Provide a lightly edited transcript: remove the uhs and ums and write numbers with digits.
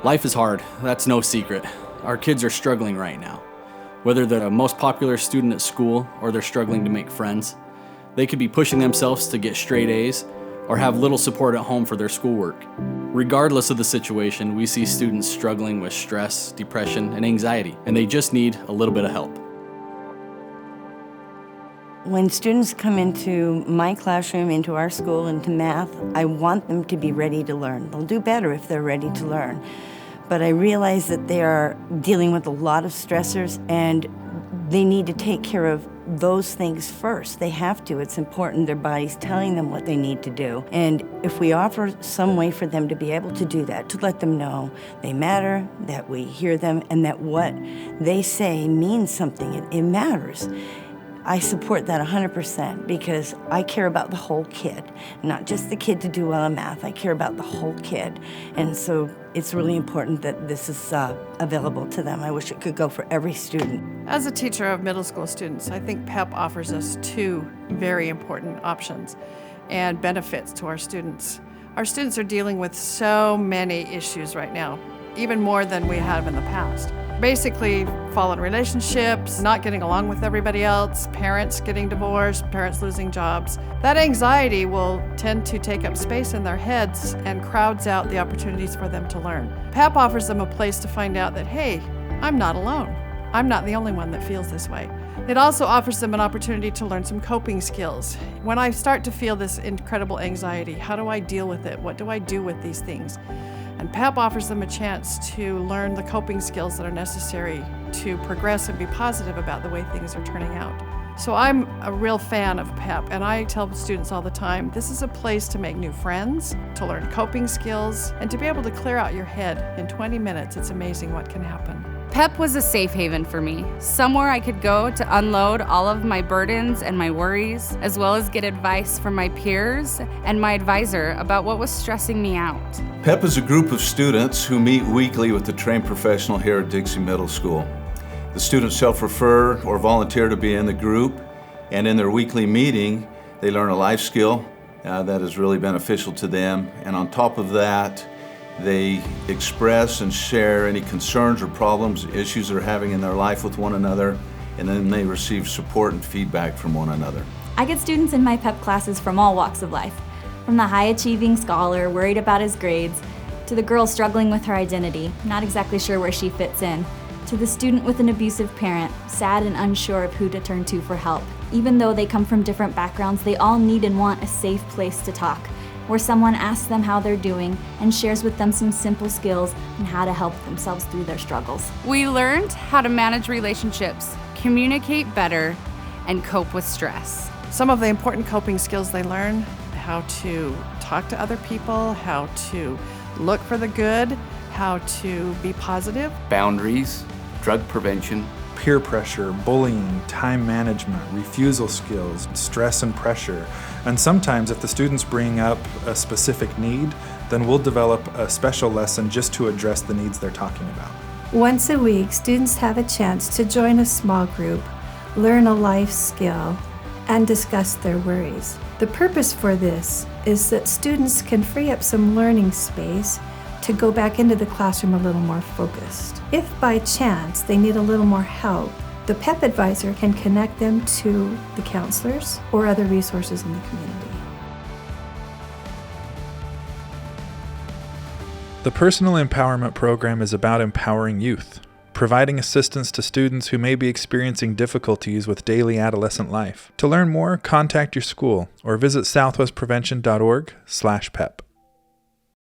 Life is hard, that's no secret. Our kids are struggling right now. Whether they're the most popular student at school or they're struggling to make friends, they could be pushing themselves to get straight A's or have little support at home for their schoolwork. Regardless of the situation, we see students struggling with stress, depression, and anxiety, and they just need a little bit of help. When students come into my classroom, into our school, into math, I want them to be ready to learn. They'll do better if they're ready to learn. But I realize that they are dealing with a lot of stressors and they need to take care of those things first. They have to. It's important. Their body's telling them what they need to do. And if we offer some way for them to be able to do that, to let them know they matter, that we hear them, and that what they say means something, it matters. I support that 100% because I care about the whole kid, not just the kid to do well in math. I care about the whole kid. And so it's really important that this is available to them. I wish it could go for every student. As a teacher of middle school students, I think PEP offers us two very important options and benefits to our students. Our students are dealing with so many issues right now, even more than we have in the past. Basically, fallen relationships, not getting along with everybody else, parents getting divorced, parents losing jobs. That anxiety will tend to take up space in their heads and crowds out the opportunities for them to learn. PEP offers them a place to find out that, hey, I'm not alone. I'm not the only one that feels this way. It also offers them an opportunity to learn some coping skills. When I start to feel this incredible anxiety, how do I deal with it? What do I do with these things? And PEP offers them a chance to learn the coping skills that are necessary to progress and be positive about the way things are turning out. So I'm a real fan of PEP, and I tell students all the time, this is a place to make new friends, to learn coping skills, and to be able to clear out your head. In 20 minutes, it's amazing what can happen. PEP was a safe haven for me, somewhere I could go to unload all of my burdens and my worries, as well as get advice from my peers and my advisor about what was stressing me out. PEP is a group of students who meet weekly with the trained professional here at Dixie Middle School. The students self-refer or volunteer to be in the group, and in their weekly meeting, they learn a life skill that is really beneficial to them. And on top of that, they express and share any concerns or problems, issues they're having in their life with one another, and then they receive support and feedback from one another. I get students in my PEP classes from all walks of life, from the high-achieving scholar worried about his grades, to the girl struggling with her identity, not exactly sure where she fits in, to the student with an abusive parent, sad and unsure of who to turn to for help. Even though they come from different backgrounds, they all need and want a safe place to talk, where someone asks them how they're doing and shares with them some simple skills on how to help themselves through their struggles. We learned how to manage relationships, communicate better, and cope with stress. Some of the important coping skills they learn: how to talk to other people, how to look for the good, how to be positive. Boundaries, drug prevention, peer pressure, bullying, time management, refusal skills, stress and pressure. And sometimes if the students bring up a specific need, then we'll develop a special lesson just to address the needs they're talking about. Once a week, students have a chance to join a small group, learn a life skill, and discuss their worries. The purpose for this is that students can free up some learning space to go back into the classroom a little more focused. If by chance they need a little more help, the PEP advisor can connect them to the counselors or other resources in the community. The Personal Empowerment Program is about empowering youth, providing assistance to students who may be experiencing difficulties with daily adolescent life. To learn more, contact your school or visit southwestprevention.org/PEP.